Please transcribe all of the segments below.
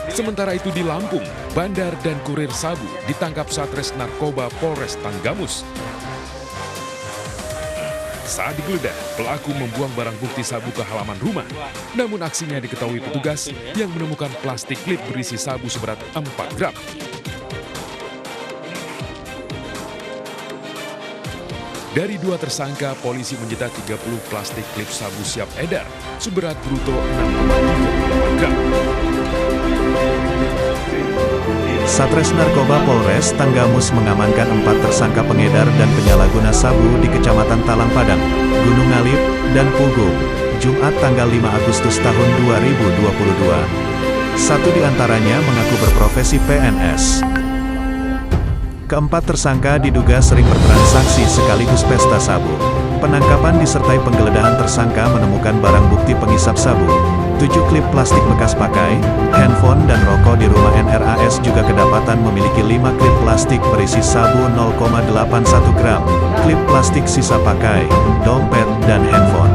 Sementara itu di Lampung, bandar dan kurir sabu ditangkap Satres Narkoba Polres Tanggamus. Saat digeledah, pelaku membuang barang bukti sabu ke halaman rumah. Namun aksinya diketahui petugas yang menemukan plastik klip berisi sabu seberat 4 gram. Dari 2 tersangka, polisi menyita 30 plastik klip sabu siap edar seberat bruto 6,38 gram. Satres Narkoba Polres Tanggamus mengamankan 4 tersangka pengedar dan penyalahguna sabu di Kecamatan Talang Padang, Gunung Ngalip, dan Pugu, Jumat tanggal 5 Agustus tahun 2022. Satu di antaranya mengaku berprofesi PNS. Keempat tersangka diduga sering bertransaksi sekaligus pesta sabu. Penangkapan disertai penggeledahan tersangka menemukan barang bukti pengisap sabu, 7 klip plastik bekas pakai, handphone dan rokok di rumah NRAS juga kedapatan memiliki 5 klip plastik berisi sabu 0,81 gram, klip plastik sisa pakai, dompet, dan handphone.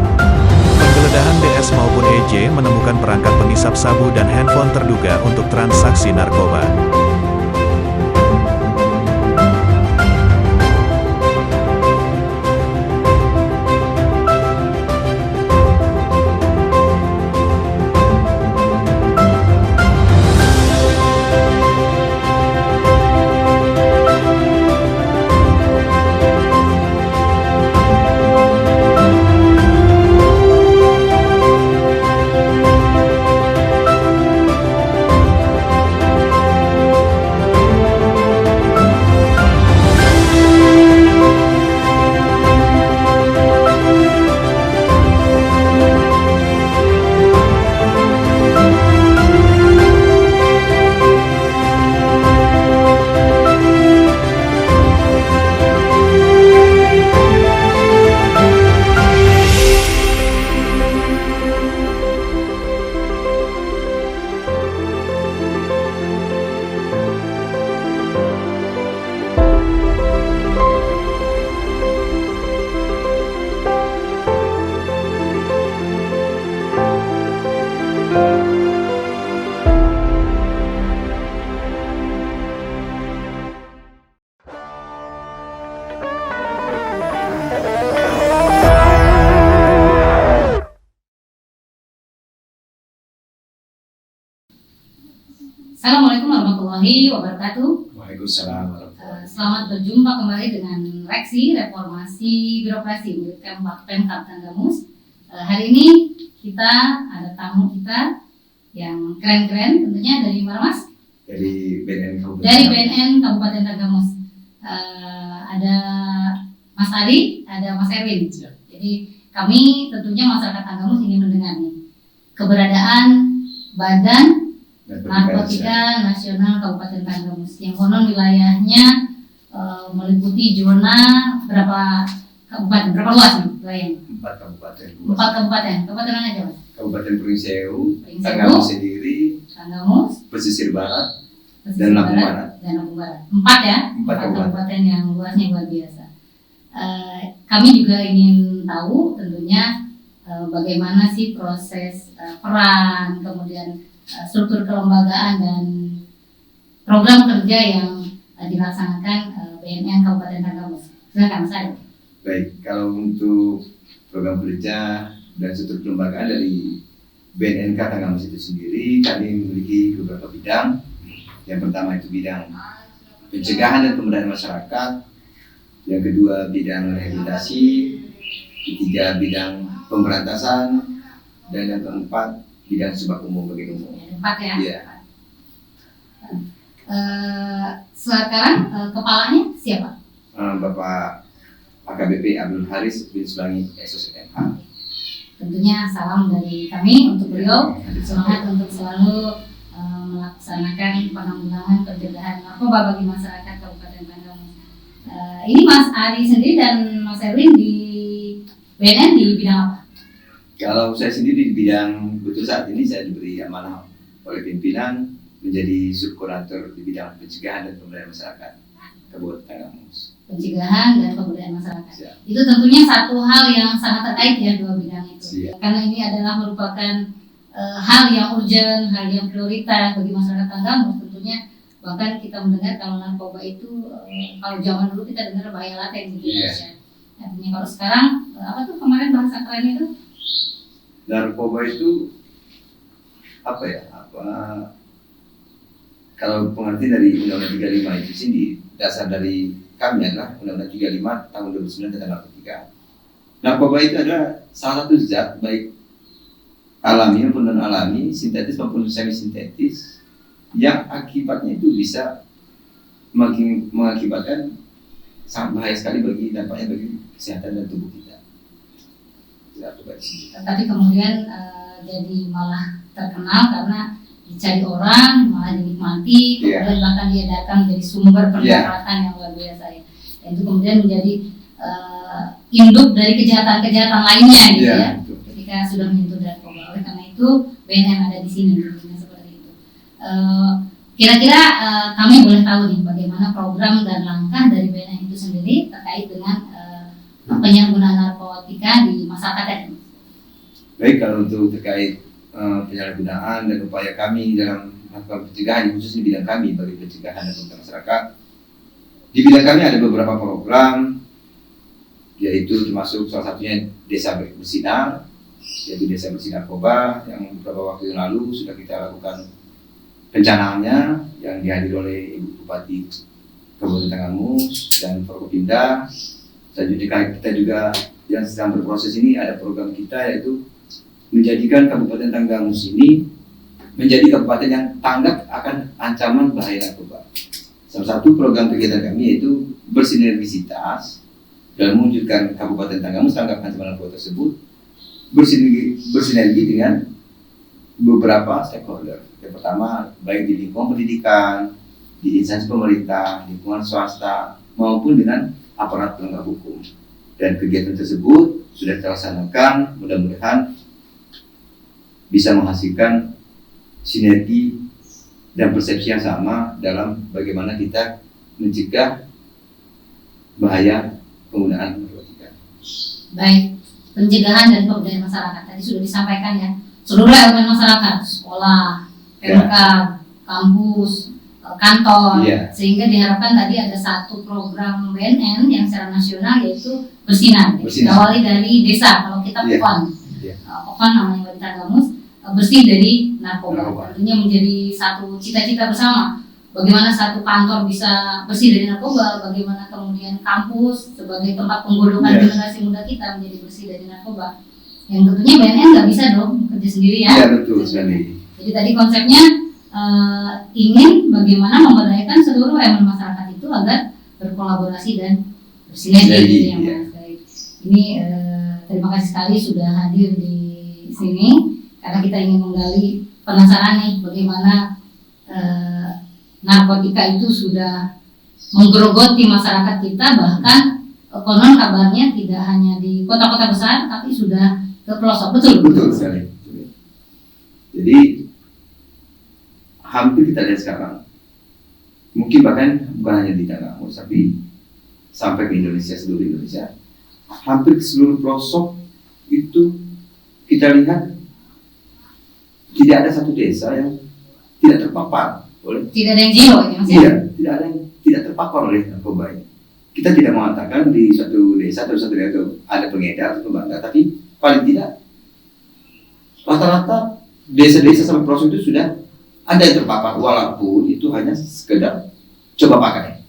Penggeledahan DS maupun EJ menemukan perangkat pengisap sabu dan handphone terduga untuk transaksi narkoba. Assalamualaikum warahmatullahi wabarakatuh. Waalaikumsalam warahmatullahi wabarakatuh. Selamat berjumpa kembali dengan Reksi Reformasi Birokrasi menurut Pemkab Tanggamus. Hari ini kita ada tamu kita yang keren-keren, tentunya dari mana Mas? Dari BNN Kabupaten. Dari BNN Kabupaten Tanggamus. Ada Mas Adi, ada Mas Erwin. Jadi kami tentunya masyarakat Tanggamus ingin mendengar nih keberadaan Badan Narkotika Nasional Kabupaten Tanggamus yang konon wilayahnya meliputi zona berapa kabupaten, berapa luas nih wilayahnya? 4 kabupaten. 4 kabupaten. Kabupaten mana aja Mas? Kabupaten Pringsewu, Pringsewu, Tanggamus sendiri, Tanggamus, Pesisir Barat, Pesisir dan Lampung Barat. Dan Lampung Barat. 4 ya? 4 kabupaten yang luasnya luar biasa. Kami juga ingin tahu tentunya bagaimana sih proses peran, kemudian struktur kelembagaan dan program kerja yang dilaksanakan BNN Kabupaten Tanggamus. Silakan Mas Adi. Baik, kalau untuk program kerja dan struktur kelembagaan dari BNNK Tanggamus itu sendiri, kami memiliki beberapa bidang. Yang pertama itu bidang pencegahan dan pemberdayaan masyarakat, yang kedua bidang rehabilitasi, ketiga bidang pemberantasan, dan yang keempat bidang sebab umum bagi umum. 4 ya? Iya. Sekarang kepalanya siapa? Bapak AKBP Abdul Haris bin Sulangi SOSMH. Tentunya salam dari kami untuk beliau. Semangat untuk selalu melaksanakan penanggulangan pencegahan narkoba bagi masyarakat Kabupaten Tanggamus. Ini Mas Adi sendiri dan Mas Erwin di BNN di bidang apa? Kalau saya sendiri di bidang, betul saat ini saya diberi amanah oleh pimpinan menjadi subkoordinator di bidang pencegahan dan pemberdayaan masyarakat Kabupaten Tanggamus. Pencegahan dan pemberdayaan masyarakat. Siap. Itu tentunya satu hal yang sangat terkait ya, dua bidang itu. Siap. Karena ini adalah merupakan hal yang urgent, hal yang prioritas bagi masyarakat Tanggamus tentunya. Bahkan kita mendengar kalau narkoba itu kalau zaman dulu kita dengar bahaya laten gitu ya. Artinya kalau sekarang apa tuh kemarin bahasa keren itu? Narkoba itu apa ya? Kalau pengertian dari Undang-Undang 35 itu sendiri, dasar dari kami adalah Undang-Undang 35 tahun 2009 tentang narkotika. Narkoba itu adalah salah satu zat baik alami maupun non alami, sintetis maupun semi sintetis, yang akibatnya itu bisa mengakibatkan sangat bahaya sekali dampaknya bagi kesehatan dan tubuh kita. Tapi kemudian jadi malah terkenal karena dicari orang, malah dinikmati, kemudian bahkan dia datang jadi sumber pendapatan yang luar biasa ya. Dan itu kemudian menjadi induk dari kejahatan-kejahatan lainnya gitu ya. Ketika sudah menyentuh narkoba. Oleh karena itu BNN ada di sini seperti itu. Kira-kira kami boleh tahu nih bagaimana program dan langkah dari BNN itu sendiri terkait dengan penyalahgunaan narkotika di masyarakat ya. Baik, kalau untuk terkait penyalahgunaan dan upaya kami dalam melakukan pencegahan, khususnya di bidang kami bagi pencegahan dan pencegahan masyarakat, di bidang kami ada beberapa program, yaitu termasuk salah satunya Desa Bersinar, yaitu Desa Bersih Narkoba yang beberapa waktu yang lalu sudah kita lakukan perencanaannya yang dihadiri oleh Ibu Bupati Kabupaten Tanggamus dan Forkopimda. Selanjutnya kita juga yang sedang berproses ini ada program kita yaitu menjadikan Kabupaten Tanggamus ini menjadi kabupaten yang tanggap akan ancaman bahaya narkoba. Salah satu program kegiatan kami yaitu bersinergisitas dalam mewujudkan Kabupaten Tanggamus tanggap ancaman narkoba tersebut, bersinergi dengan beberapa stakeholder. Yang pertama, baik di lingkungan pendidikan, di instansi pemerintah, lingkungan swasta, maupun dengan aparat penegak hukum. Dan kegiatan tersebut sudah terlaksanakan, mudah-mudahan bisa menghasilkan sinergi dan persepsi yang sama dalam bagaimana kita mencegah bahaya penggunaan narkotika. Baik, pencegahan dan pemberdayaan masyarakat tadi sudah disampaikan ya. Seluruh elemen masyarakat, sekolah, PMK, kampus, kantor, sehingga diharapkan tadi ada satu program BNN yang secara nasional yaitu Bersinar. Awali dari desa, kalau kita Pokon, Pokon namanya Tanggamus, bersih dari narkoba. Tentunya menjadi satu cita-cita bersama. Bagaimana satu kantor bisa bersih dari narkoba, bagaimana kemudian kampus sebagai tempat penggodokan generasi muda kita menjadi bersih dari narkoba. Yang tentunya BNN nggak bisa dong kerja sendiri ya. Iya betul sekali. Jadi tadi konsepnya ingin bagaimana memberdayakan seluruh elemen masyarakat itu agar berkolaborasi dan bersinergi yang baik. Ini terima kasih sekali sudah hadir di sini karena kita ingin menggali penasaran nih bagaimana narkotika itu sudah menggerogoti masyarakat kita, bahkan konon kabarnya tidak hanya di kota-kota besar tapi sudah ke pelosok. Betul sekali. Jadi hampir kita lihat sekarang, mungkin bahkan bukan hanya di Tanggamus tapi sampai ke Indonesia, seluruh Indonesia, hampir ke seluruh pelosok itu kita lihat tidak ada satu desa yang tidak terpapar oleh. Tidak ada yang zero ya Mas? Iya, tidak ada yang tidak terpapar oleh narkoba ini. Kita tidak mengatakan di suatu desa atau satu daerah ada pengedar atau pembangkang, tapi paling tidak rata-rata desa-desa sampai pelosok itu sudah ada yang terpapar, walaupun itu hanya sekedar coba pakai.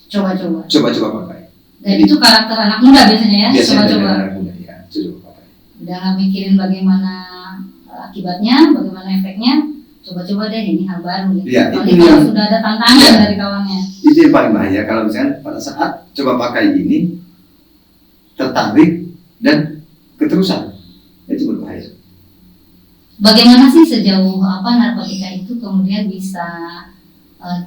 Coba pakai. Dan itu karakter anak muda biasanya ya? Coba-coba. Anak muda ya, coba pakai. Udah nggak mikirin bagaimana akibatnya, bagaimana efeknya, coba-coba deh ini hal baru gitu. Ya, kalau yang sudah ada tantangan dari kawannya. Itu yang paling bahaya kalau misalnya pada saat coba pakai ini tertarik dan keterusan, itu berbahaya. Bagaimana sih sejauh apa narkotika itu kemudian bisa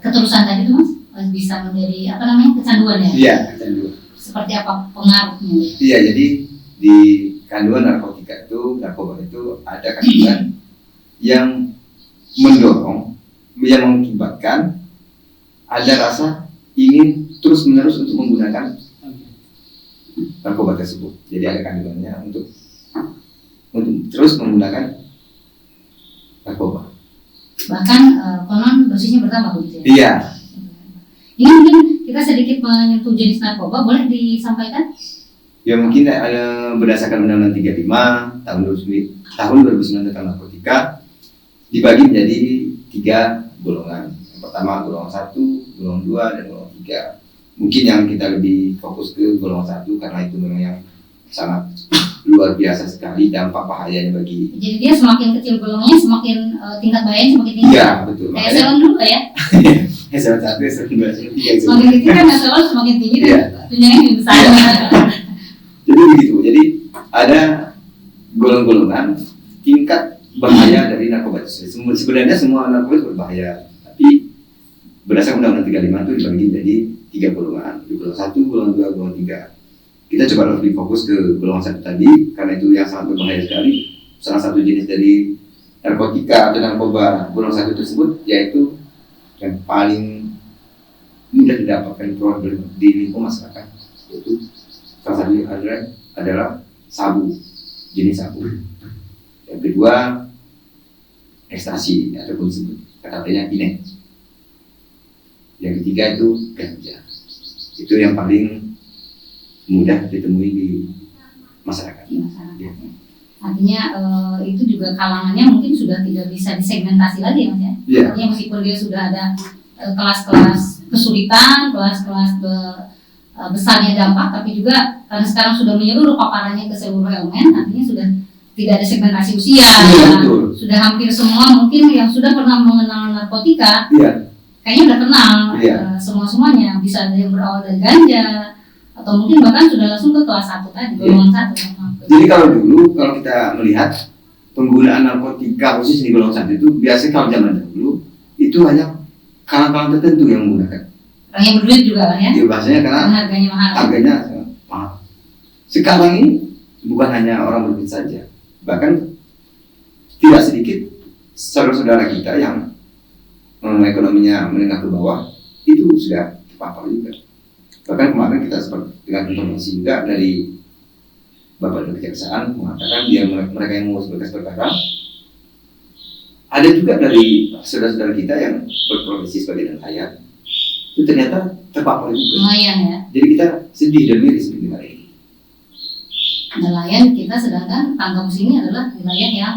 keterusan tadi tuh Mas bisa menjadi apa namanya kecanduan ya? Iya, kecanduan. Seperti apa pengaruhnya? Iya, jadi di kandungan narkotika itu, narkoba itu ada kandungan yang mendorong, yang mengakibatkan ada rasa ingin terus-menerus untuk menggunakan narkoba tersebut. Jadi ada kandungannya untuk terus menggunakan bahkan konon dosisnya bertambah begitu ya? Iya. Ini mungkin kita sedikit menyentuh jenis narkoba, boleh disampaikan? Ya mungkin berdasarkan Undang-Undang 35 tahun 2009 tentang narkotika dibagi menjadi 3 golongan. Yang pertama golongan 1, golongan 2, dan golongan 3. Mungkin yang kita lebih fokus ke golongan 1 karena itu memang yang sangat luar biasa sekali dampak bahayanya bagi. Jadi dia semakin kecil golongannya semakin tingkat bahayanya semakin tinggi. Iya betul. Kayak eselon dulu ya. Eselon 1, eselon 2, eselon 3. Semakin kecil kan eselon semakin tinggi dan Iya. tunjangan lebih besar. Jadi begitu. Jadi ada golongan-golongan tingkat bahaya dari narkoba itu. Sebenarnya semua narkoba itu berbahaya, tapi berdasarkan Undang-Undang 35 itu dibagi menjadi 3 golongan. Golongan 1, golongan 2, golongan 3. Kita coba lebih fokus ke golongan 1 tadi karena itu yang sangat berbahaya sekali. Salah satu jenis dari narkotika atau narkoba golongan 1 tersebut yaitu yang paling mudah didapatkan di lingkungan masyarakat, yaitu salah satunya adalah sabu, jenis sabu. Yang kedua ekstasi ataupun disebut katanya inek. Yang ketiga itu ganja. Itu yang paling mudah ditemui di masyarakat. Ya. Artinya itu juga kalangannya mungkin sudah tidak bisa disegmentasi lagi Mas ya. Iya. Artinya meskipun dia sudah ada kelas-kelas kesulitan, kelas-kelas besarnya dampak, tapi juga karena sekarang sudah menyeluruh paparannya ke seluruh elemen, artinya sudah tidak ada segmentasi usia. Iya, betul. Sudah hampir semua mungkin yang sudah pernah mengenal narkotika, Iya. kayaknya udah kenal Iya. semua-semuanya. Bisa ada yang berawal dari ganja, atau mungkin bahkan sudah langsung ke kelas 1 tadi, golongan 1. Jadi kalau kita melihat penggunaan narkotika khusus di golongan 1 itu biasanya kalau zaman dahulu itu hanya kalangan tertentu yang menggunakan. Orang yang berduit juga lah ya. Ya bahasanya karena Karena harganya mahal. harganya mahal. Sekarang ini bukan hanya orang berduit saja, bahkan tidak sedikit saudara-saudara kita yang ekonominya menengah ke bawah itu sudah terpapar juga. Bahkan kemarin kita sempat dengan informasi juga dari Bapak dari Kejaksaan mengatakan mereka yang mengurus berkas perkara ada juga dari saudara-saudara kita yang berprofesi sebagai nelayan itu ternyata terpapar juga. Lumayan ya. Jadi kita sedih dan miris mendengar ini. Nelayan kita, sedangkan Tanggamus ini adalah wilayah yang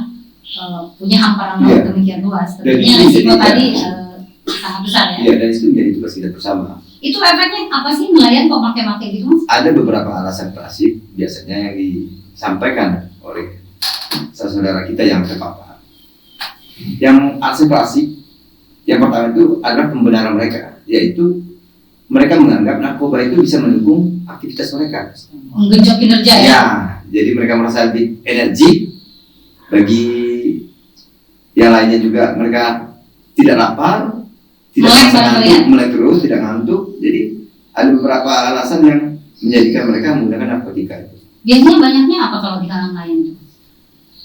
punya hamparan laut demikian luas. Tentunya risiko tadi sangat besar ya. Iya, dan itu menjadi tugas kita bersama. Itu efeknya apa sih nelayan kok pakai gitu Mas? Ada beberapa alasan klasik biasanya yang disampaikan oleh saudara kita yang terpapar. Yang alasan klasik yang pertama itu adalah pembenaran mereka, yaitu mereka menganggap narkoba itu bisa mendukung aktivitas mereka. Menggenjot kinerja ya? Ya, jadi mereka merasa lebih energi. Bagi yang lainnya juga mereka tidak lapar, tidak merasa ngantuk, melek terus, tidak ngantuk. Jadi ada beberapa alasan yang menjadikan mereka menggunakan narkotika itu. Biasanya banyaknya apa kalau di kalangan lain itu?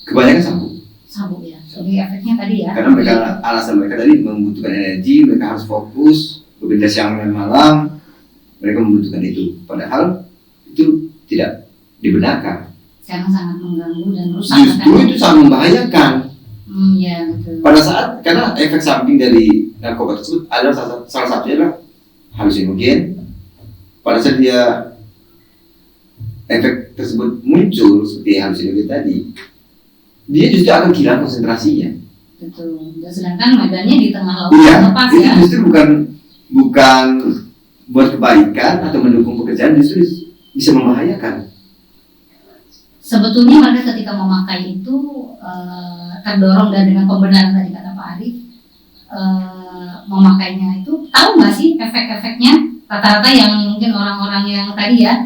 Kebanyakan sabu. Sabu ya. Jadi efeknya tadi ya. Karena mereka alasan mereka tadi membutuhkan energi, mereka harus fokus, bekerja siang dan malam, mereka membutuhkan itu. Padahal itu tidak dibenarkan. Karena sangat mengganggu dan rusak. Justru itu sangat membahayakan. Iya betul. Pada saat karena efek samping dari narkoba tersebut adalah salah satunya adalah halusinogen. Pada saat dia efek tersebut muncul seperti halusinogen tadi, dia justru akan hilang konsentrasinya. Betul. Dan sedangkan medannya di tengah laut lepas itu ya. Justru bukan buat kebaikan atau mendukung pekerjaan, justru bisa membahayakan. Sebetulnya mereka ketika memakai itu terdorong dan dengan pembenaran tadi kata Pak Arif, memakainya itu tahu nggak sih efek-efeknya? Rata-rata yang mungkin orang-orang yang tadi ya,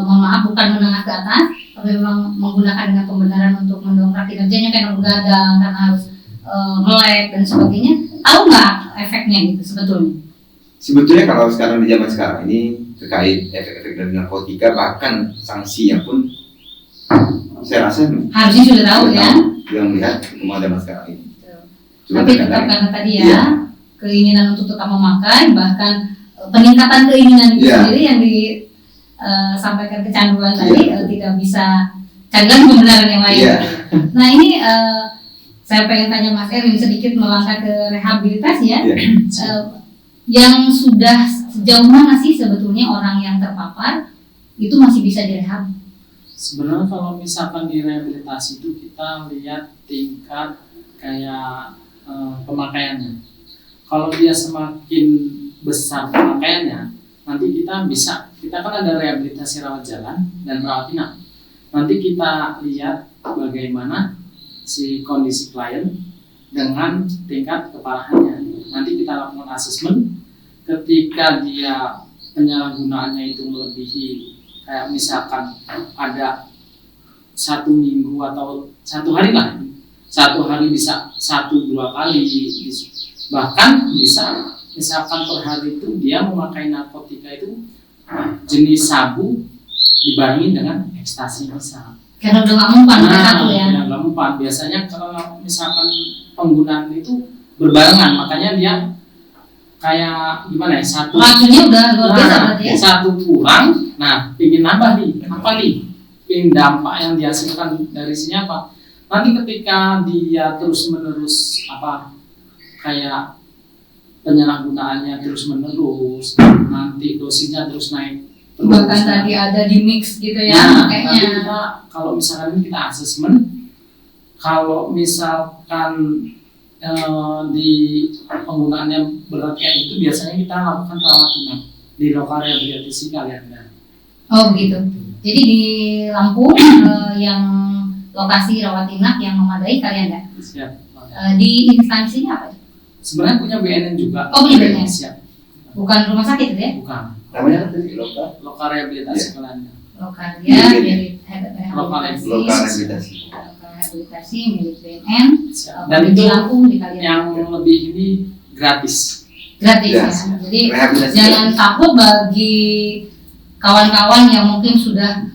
mohon maaf bukan menengah ke atas, tapi memang menggunakan dengan pembenaran untuk mendongkrak kinerjanya karena begadang, karena harus melek dan sebagainya. Tahu nggak efeknya gitu sebetulnya? Sebetulnya kalau sekarang di zaman sekarang ini terkait efek-efek dari narkotika bahkan sanksinya pun saya rasa harusnya sudah tahu ya. Yang melihat semua zaman sekarang ini. Tapi tetap karena tadi ya, keinginan untuk tetap memakai, bahkan peningkatan keinginan itu sendiri yang disampaikan kecanduan tadi tidak bisa canduan pembenaran yang lain. Nah ini saya pengen tanya Mas Erwin sedikit melangkah ke rehabilitasi ya. Iya. Yang sudah sejauh mana sih sebetulnya orang yang terpapar itu masih bisa direhab? Sebenarnya kalau misalkan di rehabilitasi itu kita lihat tingkat kayak pemakaiannya. Kalau dia semakin besar pemakaiannya, nanti kita kan ada rehabilitasi rawat jalan dan rawat inap. Nanti kita lihat bagaimana si kondisi klien dengan tingkat keparahannya. Nanti kita lakukan asesmen. Ketika dia penyalahgunaannya itu melebihi, kayak misalkan ada 1 minggu atau 1 hari lah, 1 hari bisa 1-2 kali, bahkan bisa misalkan per hari itu dia memakai narkotika itu jenis sabu dibarengi dengan ekstasi misal. Karena udah nggak mempan satu ya. Nggak mempan. Biasanya kalau misalkan penggunaan itu berbarengan, makanya dia kayak gimana ya, satu racunnya udah luar biasa berarti ya. Satu kurang, nah pingin nambah nih, apa nih? Pingin dampak yang dihasilkan dari sini apa? Nanti ketika dia terus menerus kayak penyalahgunaannya terus menerus, nanti dosisnya terus naik. Bahkan tadi ada di mix gitu ya, Nah, kayaknya. nanti kita kalau misalkan ini kita asesmen, kalau misalkan di penggunaannya berat kayak itu, biasanya kita lakukan rawat inap di lokal rehabilitasi kalian. Oh begitu. Jadi di Lampung yang lokasi rawat inap yang memadai kalian nggak? Siap. Di instansinya apa? Sebenarnya punya BNN juga. Oh, punya BNN. Siap. Bukan rumah sakit itu ya? Bukan. Namanya apa tadi? Lokal rehabilitasi kalian. Lokal ya, milik Lokal rehabilitasi. Rehabilitasi milik BNN. Dan itu di Lampung di kalian. yang lebih ini gratis. Gratis Ya. ya. Jadi Rehabilitasi jangan takut bagi kawan-kawan yang mungkin sudah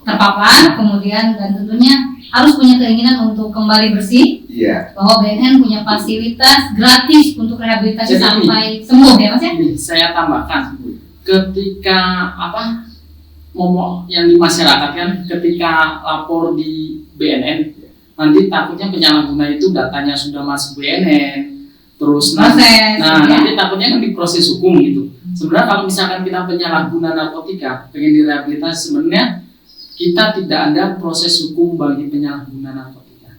terpapar, kemudian dan tentunya harus punya keinginan untuk kembali bersih. Iya. Bahwa BNN punya fasilitas gratis untuk rehabilitasi Jadi sampai sembuh ya Mas ya? Ini saya tambahkan, ketika momok yang di masyarakat kan, ketika lapor di BNN, nanti takutnya penyalahguna itu datanya sudah masuk BNN, terus Proses, ya. nanti takutnya kan diproses hukum gitu. Sebenarnya kalau misalkan kita penyalahguna narkotika pengen direhabilitasi, sebenarnya kita tidak ada proses hukum bagi penyalahguna narkotika.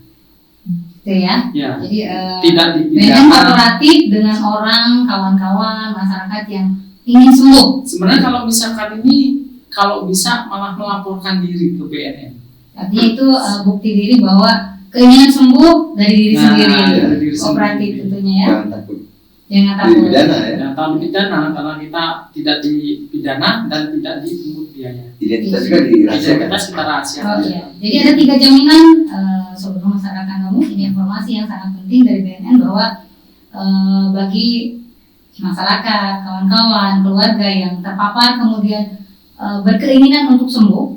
Gitu ya. Ya. Jadi Tidak BNN dipidana. kooperatif dengan orang, kawan-kawan, masyarakat yang ingin sembuh. Sebenarnya kalau misalkan ini, kalau bisa malah melaporkan diri ke BNN. Artinya itu bukti diri bahwa keinginan sembuh dari diri sendiri. dari diri Kooperatif sendiri. tentunya ya. Jangan takut Jangan takut. dipidana ya. Dan tahun dipidana karena kita tidak dipidana dan tidak dipungut biaya. Identitas juga dirahasiakan. Identitas kita rahasiakan. Oh iya. Jadi ada 3 jaminan sobat masyarakat kamu. Ini informasi yang sangat penting dari BNN bahwa bagi masyarakat, kawan-kawan, keluarga yang terpapar kemudian berkeinginan untuk sembuh,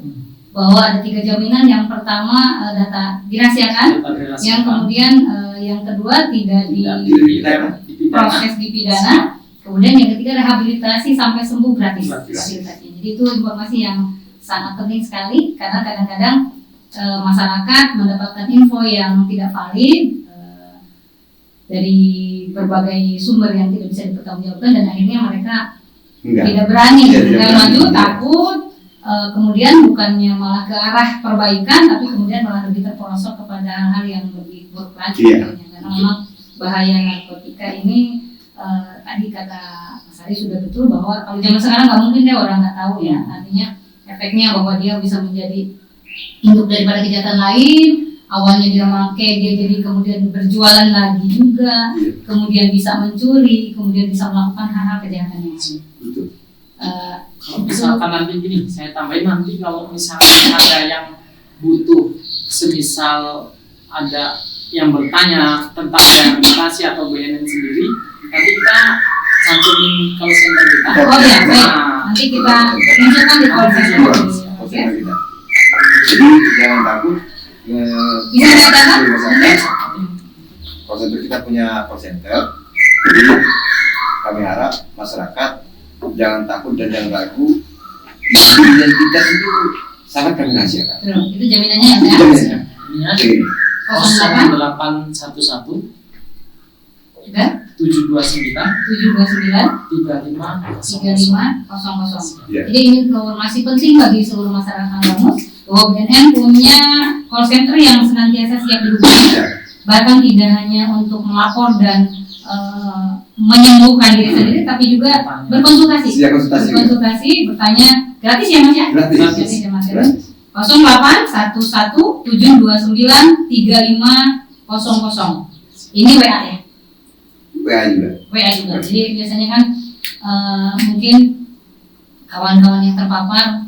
bahwa ada 3 jaminan. Yang pertama data dirahasiakan, yang kemudian yang kedua tidak dipidana. proses dipidana, kemudian yang ketiga rehabilitasi sampai sembuh gratis. Gratis. Rehabilitasinya. Jadi itu informasi yang sangat penting sekali karena kadang-kadang masyarakat mendapatkan info yang tidak valid dari berbagai sumber yang tidak bisa dipertanggungjawabkan dan akhirnya mereka tidak berani, tidak maju, takut. Kemudian bukannya malah ke arah perbaikan, tapi kemudian malah lebih terperosok kepada hal-hal yang lebih buruk lagi. Iya. Karena memang bahaya narkotika ini tadi kata Mas Ari sudah betul bahwa kalau zaman sekarang nggak mungkin deh orang nggak tahu ya. Artinya efeknya bahwa dia bisa menjadi induk daripada kejahatan lain. Awalnya dia memakai, dia jadi kemudian berjualan lagi juga, kemudian bisa mencuri, kemudian bisa melakukan hal-hal kejahatan yang lain. Betul. Kalau misalkan nanti gini, saya tambahin nanti kalau misalkan ada yang butuh, semisal ada yang bertanya tentang rehabilitasi atau BNN sendiri, nanti kita cantumin call center kita. Oh ya, baik. Nah, Nanti kita munculkan di call center. Call Oke. center kita. Jadi jangan takut. Bisa dikatakan? Call center kita punya call center. Jadi kami harap masyarakat jangan takut dan jangan ragu. Identitas itu sangat kami rahasiakan. Betul. Itu jaminannya ya, Itu Mas? jaminannya. ini ya. Jadi, 0811 juga 729 729 3500. Ya. Jadi ini informasi penting bagi seluruh masyarakat Tanggamus bahwa BNN punya call center yang senantiasa siap dihubungi, Ya. bahkan tidak hanya untuk melapor dan menyembuhkan diri sendiri, tapi juga berkonsultasi. Siap konsultasi. Berkonsultasi, bertanya gratis ya Mas ya? Gratis. Ya Mas ya. Gratis. 0811 729 3500. Ini WA ya? WA juga. WA juga. Jadi biasanya kan mungkin kawan-kawan yang terpapar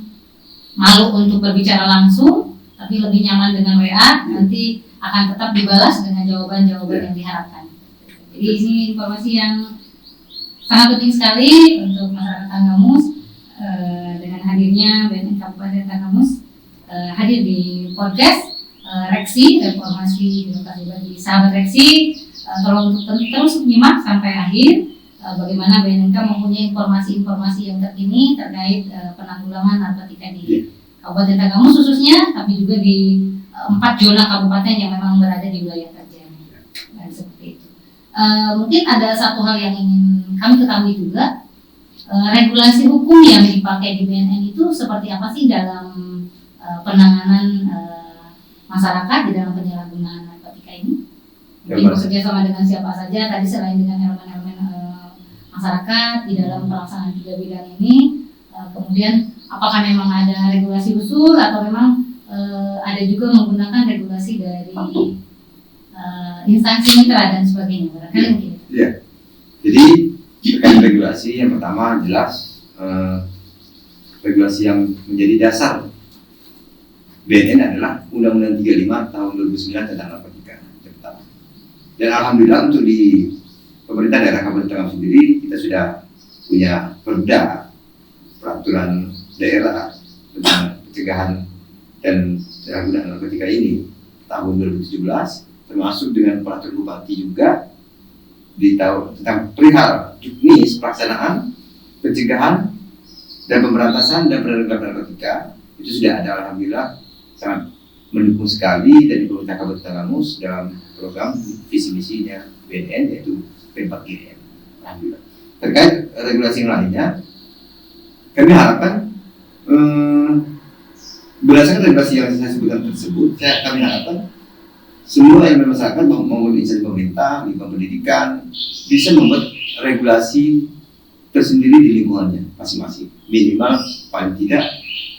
malu untuk berbicara langsung, tapi lebih nyaman dengan WA. Nanti akan tetap dibalas dengan jawaban-jawaban yang diharapkan. Jadi ini informasi yang sangat penting sekali untuk masyarakat Tanggamus. Dengan hadirnya BNN Kabupaten Tanggamus hadir di podcast Reksi Reformasi Birokrasi bagi sahabat Reksi. Tolong untuk terus menyimak sampai akhir bagaimana BNNK mempunyai informasi-informasi yang terkini terkait penanggulangan narkotika di Kabupaten Tanggamus khususnya, tapi juga di 4 zona kabupaten yang memang berada di wilayah kerja. Dan seperti itu. Mungkin ada satu hal yang ingin kami ketahui juga, regulasi hukum yang dipakai di BNN itu seperti apa sih dalam penanganan masyarakat di dalam penyalahgunaan narkotika ini? Mungkin bekerja sama dengan siapa saja, tadi selain dengan elemen-elemen masyarakat di dalam pelaksanaan 3 bidang ini, kemudian apakah memang ada regulasi khusus atau memang ada juga menggunakan regulasi dari instansi mitra dan sebagainya, barangkali mungkin. Iya. Jadi terkait regulasi yang pertama jelas regulasi yang menjadi dasar BNN adalah Undang-Undang 35 tahun 2009 tentang narkotika yang pertama. Dan alhamdulillah untuk di pemerintah daerah Kabupaten Tanggamus sendiri kita sudah punya perda, peraturan daerah tentang pencegahan dan penyalahgunaan narkotika ini tahun 2017, termasuk dengan peraturan bupati juga di tahun tentang perihal juknis pelaksanaan pencegahan dan pemberantasan dan penanggulangan narkotika. Itu sudah ada, alhamdulillah sangat mendukung sekali dari pemerintah Kabupaten Tanggamus dalam program visi misinya BNN yaitu P4GN. Alhamdulillah. Terkait regulasi yang lainnya, kami harapkan berdasarkan regulasi yang saya sebutkan tersebut, kami harapkan semua elemen masyarakat maupun instansi pemerintah, lingkungan pendidikan bisa membuat regulasi tersendiri di lingkungannya masing-masing. Minimal paling tidak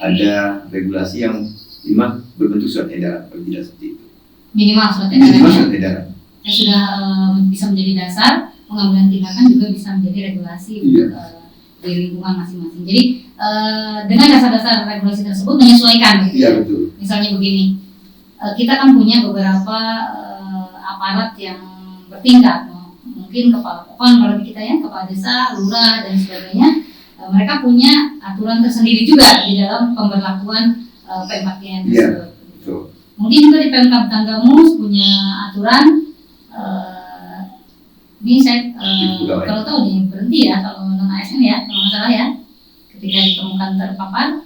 ada regulasi yang berbentuk surat edaran, paling tidak seperti itu. Minimal surat Minimal edaran. surat edaran. Yang sudah bisa menjadi dasar, pengambilan tindakan juga bisa menjadi regulasi untuk di lingkungan masing-masing. Jadi dengan dasar-dasar regulasi tersebut menyesuaikan. Gitu. Iya betul. Misalnya begini, kita kan punya beberapa aparat yang bertingkat, mungkin kepala pokon kalau kita ya, kepala desa, lurah dan sebagainya. Mereka punya aturan tersendiri juga di dalam pemberlakuan P4GN tersebut. Iya, betul. Mungkin juga di Pemkab Tanggamus punya aturan. Ini saya kalau tahu nih berhenti ya kalau non ASN ya, kalau nggak salah ya, ketika ditemukan terpapar,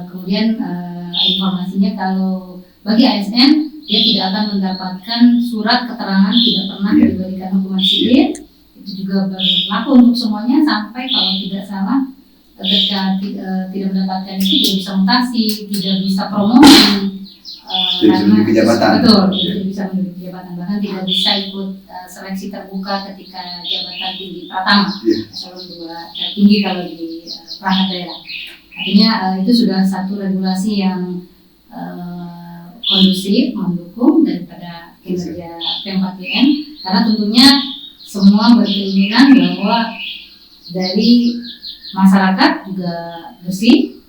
kemudian informasinya kalau bagi ASN dia tidak akan mendapatkan surat keterangan tidak pernah diberikan hukuman sipil. Itu juga berlaku untuk semuanya sampai kalau tidak salah ketika tidak mendapatkan itu tidak bisa mutasi, tidak bisa promosi. Tidak bisa menduduki jabatan. Betul, tidak bisa menduduki jabatan, bahkan tidak bisa ikut seleksi terbuka ketika jabatan tinggi pratama, eselon 2 tertinggi kalau di perangkat daerah. Artinya itu sudah satu regulasi yang kondusif, mendukung daripada kinerja P4GN, karena tentunya semua berkeinginan bahwa dari masyarakat juga bersih.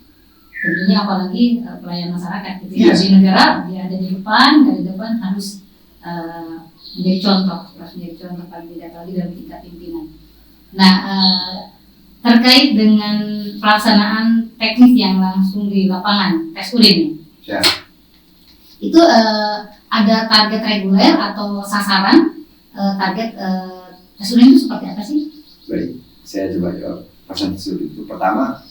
Tentunya apalagi pelayan masyarakat gitu ya, di negara dia ada di depan, dari depan harus menjadi contoh, paling tidak lagi dalam tingkat pimpinan. Nah, terkait dengan pelaksanaan teknis yang langsung di lapangan, tes urin, itu ada target reguler atau sasaran target tes urin itu seperti apa sih? Baik, saya coba jawab pelaksanaan tes urin itu. Pertama,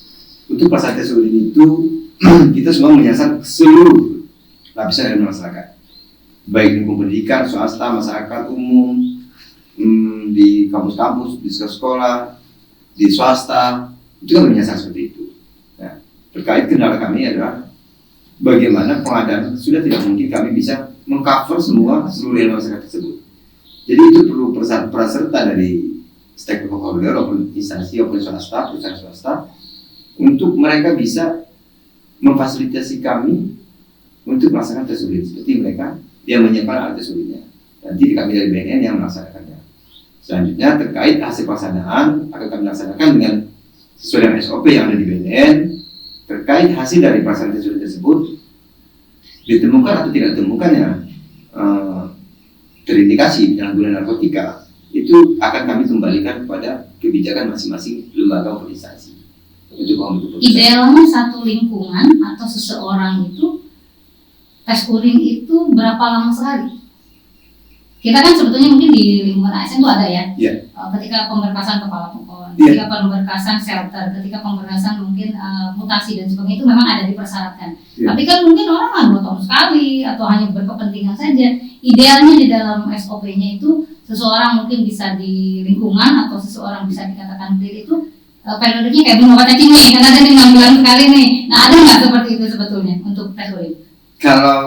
untuk pelaksanaan tes urin itu kita semua menyasar seluruh lapisan elemen masyarakat. baik lingkungan pendidikan, swasta, masyarakat umum, di kampus-kampus, di sekolah, di swasta, itu kan menyasar seperti itu. Nah, terkait kendala kami adalah bagaimana pengadaan sudah tidak mungkin kami bisa mengcover seluruh elemen masyarakat tersebut. Jadi itu perlu praserta dari stakeholder maupun instansi maupun swasta, perusahaan swasta, untuk mereka bisa memfasilitasi kami untuk melaksanakan tes urin seperti mereka yang menyiapkan alat tes urinnya. Nanti kami dari BNN yang melaksanakannya. Selanjutnya terkait hasil pelaksanaan akan kami laksanakan dengan sesuai dengan SOP yang ada di BNN. Terkait hasil dari pelaksanaan tes urin tersebut ditemukan atau tidak ditemukannya terindikasi penyalahgunaan narkotika, itu akan kami kembalikan kepada kebijakan masing-masing lembaga maupun instansi. Idealnya satu lingkungan atau seseorang itu tes urin itu berapa lama sekali? Kita kan sebetulnya mungkin di lingkungan ASN itu ada ya. Yeah. Ketika pemberkasan kepala pohon, Yeah. ketika pemberkasan shelter, ketika pemberkasan mungkin mutasi dan sebagainya itu memang ada dipersyaratkan. Yeah. Tapi kan mungkin orang 2 tahun sekali atau hanya berkepentingan saja. Idealnya di dalam SOP-nya itu seseorang mungkin bisa di lingkungan atau seseorang bisa dikatakan clear itu periodenya kayak bunga cacing nih, kan ada nih 6 bulan sekali nih. Nah, ada nggak seperti itu sebetulnya untuk tes urin? Kalau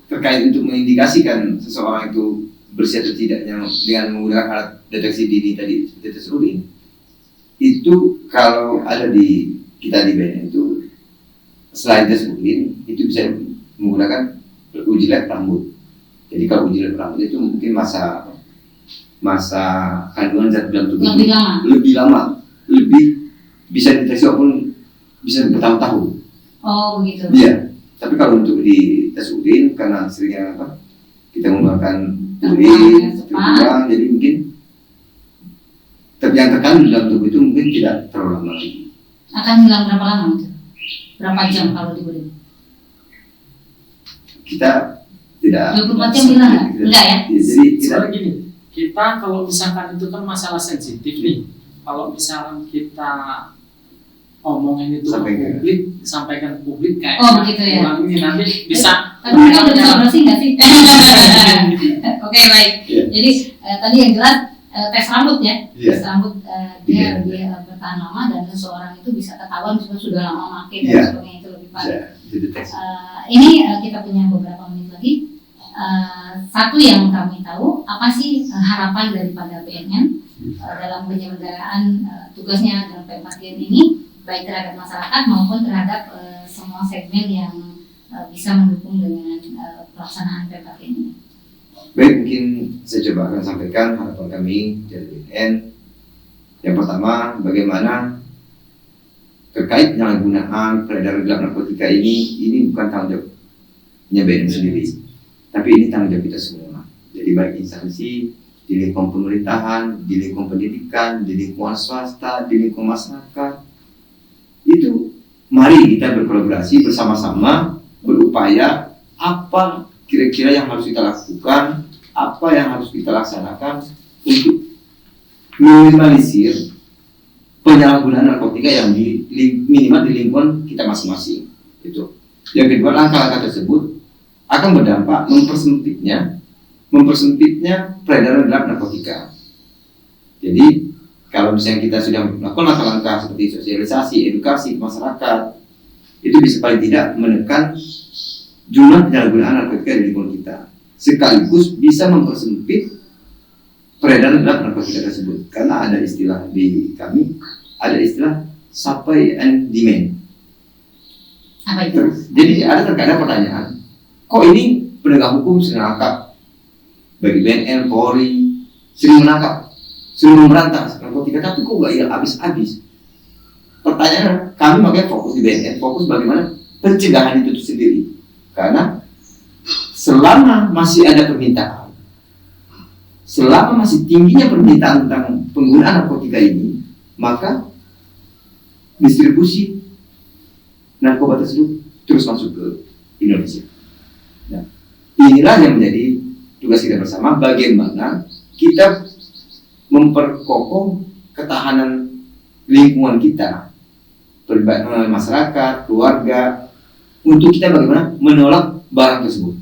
terkait untuk mengindikasikan seseorang itu bersih atau tidaknya dengan menggunakan alat deteksi dini tadi seperti tes urin, itu kalau ada di kita di BNN itu selain tes urin itu bisa menggunakan uji lab rambut. Jadi kalau uji lab rambut itu mungkin masa kandungan zat dalam tubuh lebih lama, lebih bisa deteksi walaupun bisa bertahun-tahun. Oh begitu. Iya. Tapi kalau untuk di tes urin karena seringnya kita menggunakan urin terbuang, jadi mungkin yang terkandung di dalam tubuh itu mungkin tidak terlalu lama lagi. Akan hilang berapa lama itu? Berapa jam kalau di urin? Kita tidak 24 jam hilang nggak? Enggak ya? Jadi kita gini, kita kalau misalkan itu kan masalah sensitif nih. Kalau misalkan kita omongin itu Sampaikan. ke publik, sampaikan ke publik kayak Begitu ya. ini nanti bisa. Tapi kita udah bisa operasi nggak sih? Oke baik. Yeah. Jadi tadi yang jelas tes rambut ya. Yeah. Tes rambut Yeah. dia bertahan lama dan seseorang itu bisa ketahuan sudah lama pakai dan Yeah. sebagainya itu lebih parah. bisa dideteksi. Ini kita punya beberapa menit lagi. Satu yang kami tahu, apa sih harapan daripada BNN dalam penyelenggaraan tugasnya dalam P4GN ini, baik terhadap masyarakat maupun terhadap semua segmen yang bisa mendukung dengan pelaksanaan P4GN ini. Baik, mungkin saya coba akan sampaikan harapan kami dari BNN. Yang pertama, bagaimana terkait penyalahgunaan peredaran gelap narkotika ini bukan tanggung jawabnya BNN sendiri, tapi ini tanggung jawab kita semua. Jadi baik instansi di lingkungan pemerintahan, di lingkungan pendidikan, di lingkungan swasta, di lingkungan masyarakat, itu mari kita berkolaborasi bersama-sama, berupaya apa kira-kira yang harus kita lakukan, apa yang harus kita laksanakan untuk minimalisir penyalahgunaan narkotika yang minimal di lingkungan kita masing-masing. Itu. Yang kedua, langkah-langkah tersebut akan berdampak mempersempitnya peredaran gelap narkotika. Jadi kalau misalnya kita sudah melakukan langkah-langkah seperti sosialisasi, edukasi ke masyarakat, itu bisa paling tidak menekan jumlah penyalahgunaan narkotika di lingkungan kita, sekaligus bisa mempersempit peredaran gelap narkotika tersebut. Karena ada istilah di kami, ada istilah supply and demand. Apa itu? Jadi ada terkadang pertanyaan, kok ini penegak hukum sering menangkap, bagi BNN, Polri sering menangkap, sering memberantas narkotika, tapi kok nggak habis-habis? Pertanyaannya, kami makanya fokus di BNN, fokus bagaimana pencegahan itu sendiri. Karena selama masih ada permintaan, selama masih tingginya permintaan tentang penggunaan narkotika ini, maka distribusi narkoba tersebut terus masuk ke Indonesia. Nah, inilah yang menjadi tugas kita bersama, bagaimana kita memperkokoh ketahanan lingkungan kita, masyarakat, keluarga, untuk kita bagaimana menolak barang tersebut.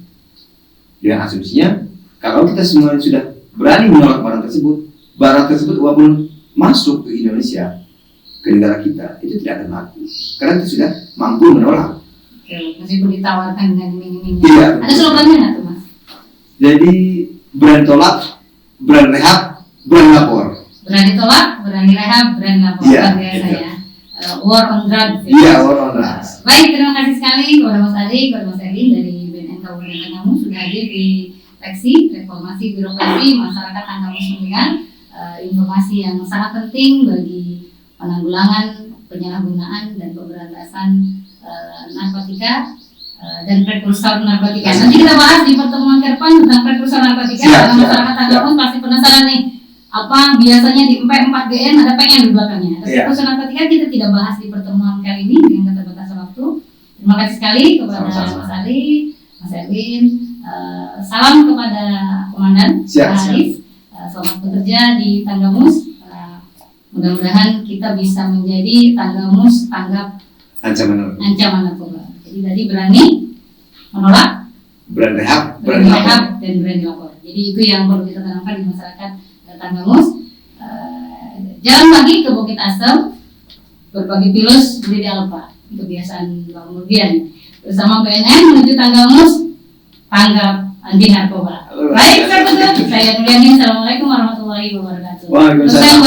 Dengan asumsinya, kalau kita semua sudah berani menolak barang tersebut walaupun masuk ke Indonesia, ke negara kita, itu tidak akan laku. Karena kita sudah mampu menolak. Oke, meskipun ditawarkan dengan iming-iming. Iya. Ada slogannya nggak tuh Mas? Jadi berani tolak, berani rehab, berani lapor. Berani tolak, berani rehab, berani lapor. Iya, Luar biasa iya. ya. War on drugs. Ya. Iya, war on drugs. Baik, terima kasih sekali kepada Mas Adi, kepada Mas Erwin dari BNN Kabupaten Tanggamus sudah hadir di Leksi Reformasi Birokrasi Masyarakat Tanggamus Mendingan. Informasi yang sangat penting bagi penanggulangan, penyalahgunaan dan pemberantasan narkotika dan prekursor narkotika. Nanti kita bahas di pertemuan ke depan tentang prekursor narkotika. Karena masyarakat Tanggamus pasti penasaran nih, apa biasanya di MP4GN ada pengen di belakangnya. Ada prekursor narkotika, kita tidak bahas di pertemuan kali ini dengan keterbatasan waktu. Terima kasih sekali kepada Mas Ali, Mas Erwin. Salam kepada Komandan Haris. Selamat bekerja di Tanggamus. Mudah-mudahan kita bisa menjadi Tanggamus tanggap ancaman narkoba. Jadi tadi berani menolak, berani rehab, dan berani lapor. Jadi itu yang perlu kita tanamkan di masyarakat Tanggamus. Jalan lagi ke Bukit Asem, berbagi pilus beli di Alpa. Itu kebiasaan kemudian bersama BNN menuju Tanggamus tanggap anti narkoba. Baik, saya Nuriani. Assalamualaikum warahmatullahi wabarakatuh. Waalaikumsalam.